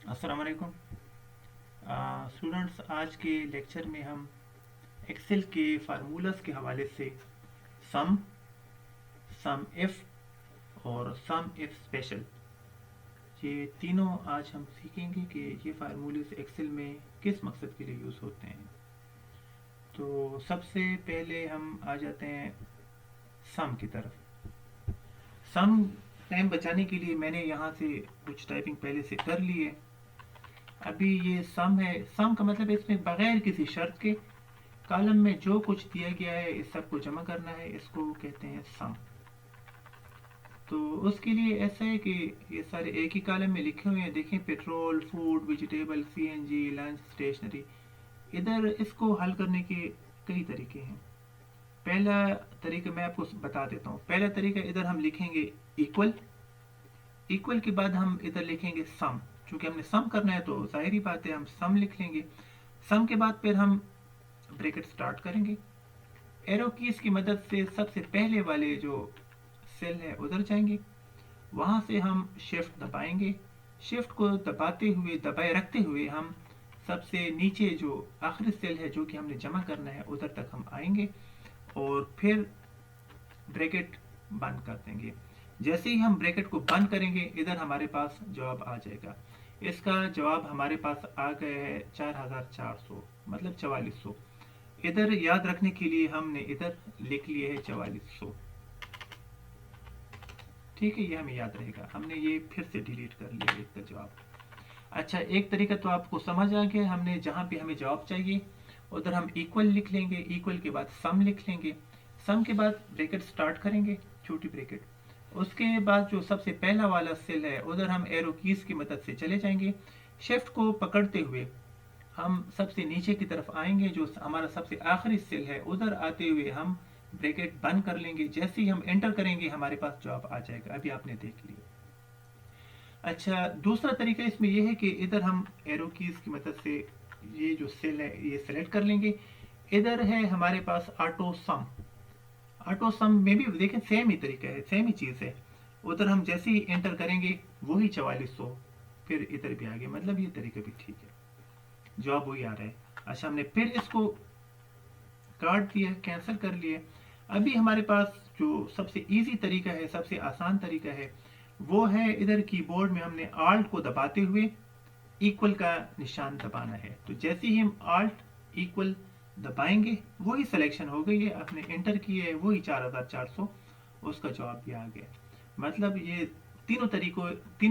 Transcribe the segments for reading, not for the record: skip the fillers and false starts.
अस्सलाम वालेकुम स्टूडेंट्स। आज के लेक्चर में हम एक्सेल के फार्मूलाज के हवाले से सम सम इफ और सम इफ स्पेशल, ये तीनों आज हम सीखेंगे कि ये फार्मूलेज एक्सेल में किस मकसद के लिए यूज़ होते हैं। तो सबसे पहले हम आ जाते हैं सम की तरफ। सम टाइम बचाने के लिए मैंने यहाँ से कुछ टाइपिंग पहले से कर ली है। अभी ये सम है। सम का मतलब है इसमें बगैर किसी शर्त के कॉलम में जो कुछ दिया गया है इस सब को जमा करना है, इसको कहते हैं सम। तो उसके लिए ऐसा है कि ये सारे एक ही कॉलम में लिखे हुए हैं। देखें, petrol, food, vegetable, CNG, lunch, stationery. इधर इसको हल करने के कई तरीके हैं। पहला तरीका मैं आपको बता देता हूँ। पहला तरीका, इधर हम लिखेंगे इक्वल। इक्वल के बाद हम इधर लिखेंगे सम। चूंकि हमने सम करना है तो जाहिर बात है हम सम लिख लेंगे। सम के बाद फिर हम ब्रैकेट स्टार्ट करेंगे। एरो कीज की मदद से सबसे पहले वाले जो सेल है उधर जाएंगे। वहां से हम शिफ्ट दबाएंगे। शिफ्ट को दबाए रखते हुए हम सबसे नीचे जो आखिरी सेल है जो कि हमने जमा करना है उधर तक हम आएंगे और फिर ब्रैकेट बंद कर देंगे। जैसे ही हम ब्रैकेट को बंद करेंगे इधर हमारे पास जवाब आ जाएगा। इसका जवाब हमारे पास आ गया है 4400, मतलब 4400। इधर याद रखने के लिए हमने इधर लिख लिए है 4400। ठीक है, ये हमें याद रहेगा। हमने ये फिर से डिलीट कर लिया इसका जवाब। अच्छा, एक तरीका तो आपको समझ आ गया। हमने जहां पे हमें जवाब चाहिए उधर हम इक्वल लिख लेंगे। इक्वल के बाद सम लिख लेंगे। सम के बाद ब्रैकेट स्टार्ट करेंगे, छोटी ब्रैकेट। उसके बाद जो सबसे पहला वाला सेल है उधर हम एरो कीज की मदद से चले जाएंगे। शिफ्ट को पकड़ते हुए हम सबसे नीचे की तरफ आएंगे। जो हमारा सबसे आखिरी सेल है उधर आते हुए हम ब्रैकेट बंद कर लेंगे। जैसे ही हम एंटर करेंगे हमारे पास जवाब आ जाएगा। अभी आपने देख लिया। अच्छा, दूसरा तरीका इसमें यह है कि इधर हम एरो कीज की मदद से ये जो सेल है ये सेलेक्ट कर लेंगे। इधर है हमारे पास ऑटो सम। ऑटो सम में भी देखें सेम ही तरीका है, सेम ही चीज़ है। उधर हम जैसे ही एंटर करेंगे वही 4400 फिर इधर भी आ गया। मतलब ये तरीका भी ठीक है, जवाब वही आ रहा है। अच्छा, हमने फिर इसको काट दिया, कैंसिल कर लिया। अभी हमारे पास जो सबसे इजी तरीका है, सबसे आसान तरीका है, वो है इधर कीबोर्ड में हमने आल्ट को दबाते हुए इक्वल का निशान दबाना है। तो जैसे ही हम आल्ट इक्वल दबाएंगे वही सिलेक्शन हो गई है, आपने एंटर किया है वही 4400, उसका जवाब भी आ गया। मतलब ये तीनों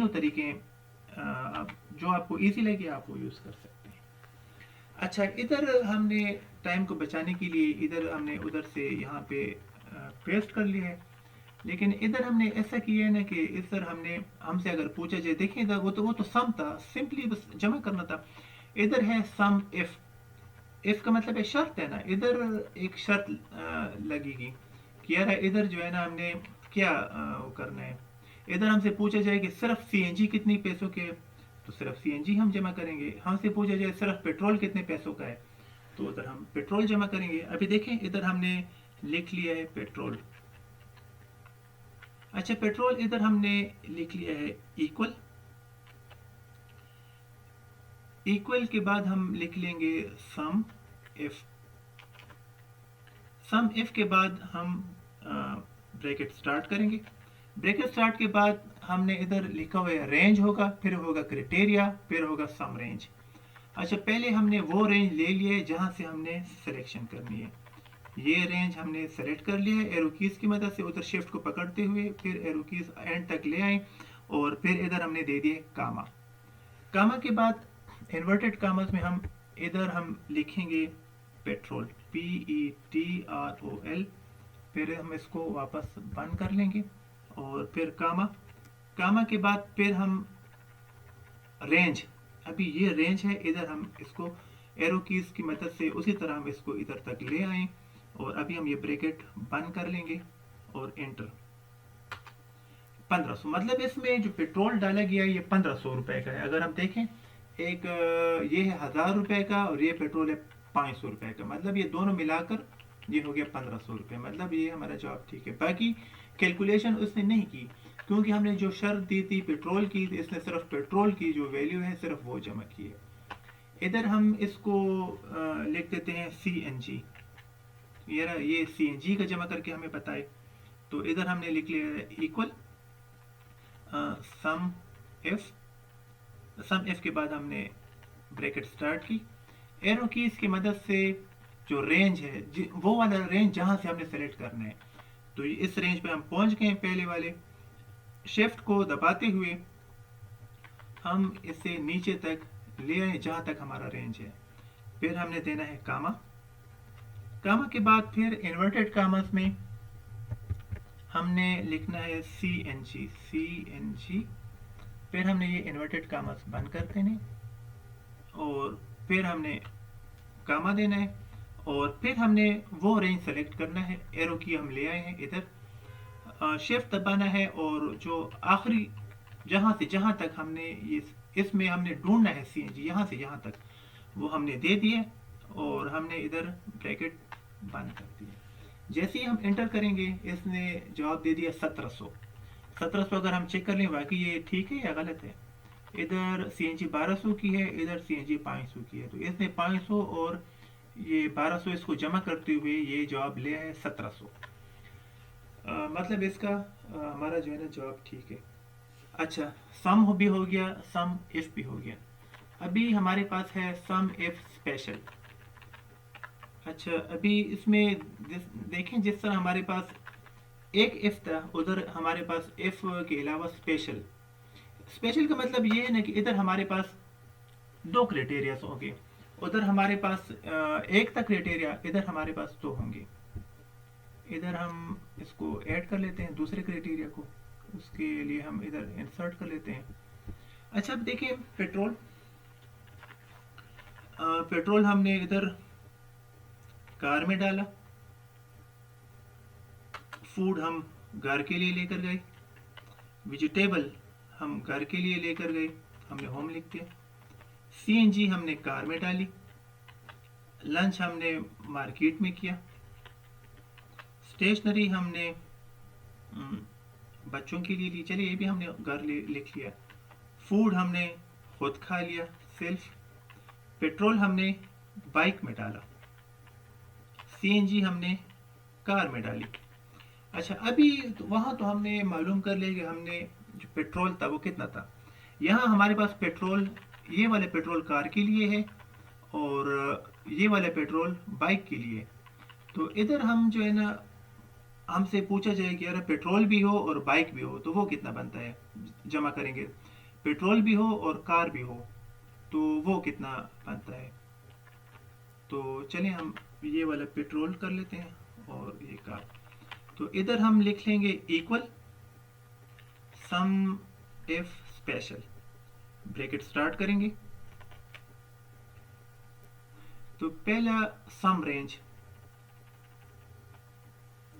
तरीके जो आपको इजी लगे आप वो यूज कर सकते हैं। अच्छा, इधर हमने टाइम को बचाने के लिए इधर हमने उधर से यहाँ पे पेस्ट कर लिया है। लेकिन इधर हमने ऐसा किया है ना कि इधर हमसे अगर पूछा जाए, देखिए इधर वो तो सम था, सिंपली बस जमा करना था। इधर है सम इफ। इफ का मतलब है शर्त है ना। इधर एक शर्त लगेगी कि यार इधर जो है ना हमने क्या वो करना है। इधर हमसे पूछा जाए कि सिर्फ सीएनजी कितने पैसों के, तो सिर्फ सीएनजी हम जमा करेंगे। हमसे पूछा जाए सिर्फ पेट्रोल कितने पैसों का है, तो उधर हम पेट्रोल जमा करेंगे। अभी देखें इधर हमने लिख लिया है पेट्रोल। अच्छा, पेट्रोल इधर हमने लिख लिया है इक्वल। इक्वल के बाद हम लिख लेंगे सम इफ। सम इफ के बाद हम ब्रैकेट स्टार्ट करेंगे। ब्रैकेट स्टार्ट के बाद हमने इधर लिखा हुआ है रेंज होगा, फिर होगा क्राइटेरिया, फिर होगा सम रेंज। अच्छा, पहले हमने वो रेंज ले लिया है जहां से हमने सिलेक्शन करनी है। ये रेंज हमने सेलेक्ट कर लिया है एरो कीज की मदद से। उधर शिफ्ट को पकड़ते हुए फिर एरो कीज एंड तक ले आए और फिर इधर हमने दे दिए कामा। कामा के बाद इन्वर्टेड कामस में हम लिखेंगे पेट्रोल, PETROL। फिर हम इसको वापस बंद कर लेंगे और फिर कामा। कामा के बाद फिर हम रेंज, अभी ये रेंज है, इधर हम इसको एरो कीज की मदद से उसी तरह हम इसको इधर तक ले आए और अभी हम ये ब्रैकेट बंद कर लेंगे और एंटर। 1500, मतलब इसमें जो पेट्रोल डाला गया है ये 1500 रुपए का है। अगर हम देखें, एक ये है 1000 रुपए का और ये पेट्रोल है 500 रुपए का, मतलब ये दोनों मिलाकर ये हो गया 1500 रुपए। मतलब ये हमारा जवाब ठीक है। बाकी कैलकुलेशन उसने नहीं की। क्योंकि हमने जो शर्त दी थी पेट्रोल की, इसने सिर्फ पेट्रोल की जो वैल्यू है सिर्फ वो जमा की है। इधर हम इसको लिख देते हैं CNG, ये CNG का जमा करके हमें बताए। तो इधर हमने लिख लिया इक्वल सम एफ के बाद हमने ब्रैकेट स्टार्ट की। एरो कीज की मदद से जो रेंज है वो वाला रेंज जहां से हमने सेलेक्ट करना है, तो इस रेंज पे हम पहुंच गए। पहले वाले शिफ्ट को दबाते हुए हम इसे नीचे तक ले आए जहां तक हमारा रेंज है। फिर हमने देना है कामा के बाद फिर इन्वर्टेड कामस में हमने लिखना है CNG। फिर हमने ये इन्वर्टेड कामस बंद कर देने और फिर हमने कामा देना है और फिर हमने वो रेंज सेलेक्ट करना है। एरो की हम ले आए हैं, इधर शिफ्ट दबाना है और जो आखिरी जहां तक हमने इसमें हमने ढूंढना है CNG, यहाँ से यहाँ तक वो हमने दे दिए और हमने इधर ब्रैकेट बंद कर दिया। जैसे ही हम एंटर करेंगे इसने जवाब दे दिया 1700। अगर हम चेक कर लें वाकई ये ठीक है या गलत है। इधर CNG 1200 की है, इधर CNG 500 की है, तो इसने 500 और ये 1200 इसको जमा करते हुए ये जवाब लिया है 1700। मतलब इसका हमारा जो है ना जवाब ठीक है। अच्छा, सम भी हो गया, सम इफ भी हो गया। अभी हमारे पास है सम इफ स्पेशल। अच्छा, अभी इसमें देखें जिस तरह हमारे पास एक इफ था, उधर हमारे पास इफ के अलावा स्पेशल का मतलब ये है ना कि इधर हमारे पास दो क्राइटेरिया होंगे, उधर हमारे पास एक था क्राइटेरिया, इधर हमारे पास दो होंगे। इधर हम इसको ऐड कर लेते हैं दूसरे क्राइटेरिया को, उसके लिए हम इधर इंसर्ट कर लेते हैं। अच्छा, अब देखिए पेट्रोल हमने इधर कार में डाला, फूड हम घर के लिए लेकर गए, वेजिटेबल हम घर के लिए लेकर गए, हमने होम लिख दिया। CNG हमने कार में डाली, लंच हमने मार्केट में किया, स्टेशनरी हमने बच्चों के लिए ली, चलिए ये भी हमने घर लिख लिया। फूड हमने खुद खा लिया सेल्फ। पेट्रोल हमने बाइक में डाला, CNG हमने कार में डाली। अच्छा, अभी वहाँ तो हमने मालूम कर लिया कि हमने जो पेट्रोल था वो कितना था। यहाँ हमारे पास पेट्रोल, ये वाले पेट्रोल कार के लिए है और ये वाले पेट्रोल बाइक के लिए। तो इधर हम जो है ना, हमसे पूछा जाए कि यार पेट्रोल भी हो और बाइक भी हो तो वो कितना बनता है, जमा करेंगे। पेट्रोल भी हो और कार भी हो तो वो कितना बनता है। तो चलिए हम ये वाला पेट्रोल कर लेते हैं और ये कार। तो इधर हम लिख लेंगे equal some if special, bracket start करेंगे। तो पहला सम रेंज,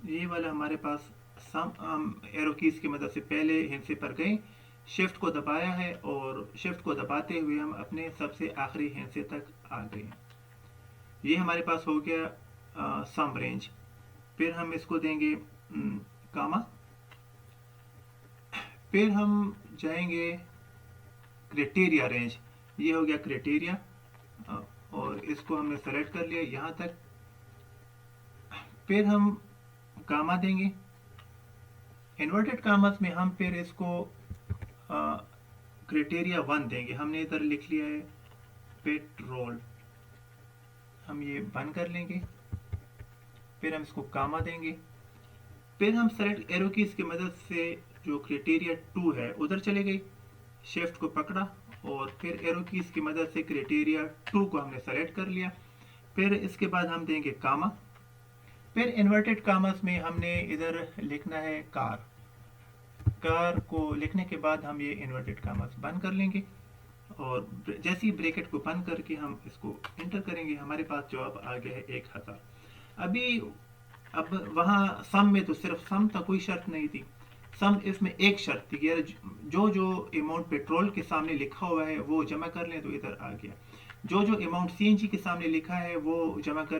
ये वाला हमारे पास सम एरो कीज की मदद से पहले हिस्से पर गए, शिफ्ट को दबाया है और शिफ्ट को दबाते हुए हम अपने सबसे आखिरी हिस्से तक आ गए। ये हमारे पास हो गया सम रेंज। फिर हम इसको देंगे कामा, फिर हम जाएंगे क्राइटेरिया रेंज, ये हो गया क्राइटेरिया और इसको हमने सेलेक्ट कर लिया यहाँ तक। फिर हम कामा देंगे, इन्वर्टेड कामस में हम फिर इसको क्राइटेरिया 1 देंगे। हमने इधर लिख लिया है पेट्रोल, हम ये बंद कर लेंगे। फिर हम इसको कामा देंगे, फिर हम सेलेक्ट एरो कीज की मदद से जो क्राइटेरिया 2 है उधर चले गए, शिफ्ट को पकड़ा और फिर एरो कीज की मदद से क्राइटेरिया 2 को हमने सेलेक्ट कर लिया। फिर इसके बाद हम देंगे कामा। फिर इन्वर्टेड कामस में हमने इधर लिखना है कार को लिखने के बाद हम ये इन्वर्टेड कामस बंद कर लेंगे और जैसे ही ब्रैकेट को बंद करके हम इसको इंटर करेंगे, हमारे पास जवाब आ गया है 1000। अब वहाँ सम में तो सिर्फ सम था, कोई शर्त नहीं थी। सम इसमें एक शर्त थी कि यार जो अमाउंट पेट्रोल के सामने लिखा हुआ है वो जमा कर लें, तो इधर आ गया। जो अमाउंट CNG के सामने लिखा है वो जमा कर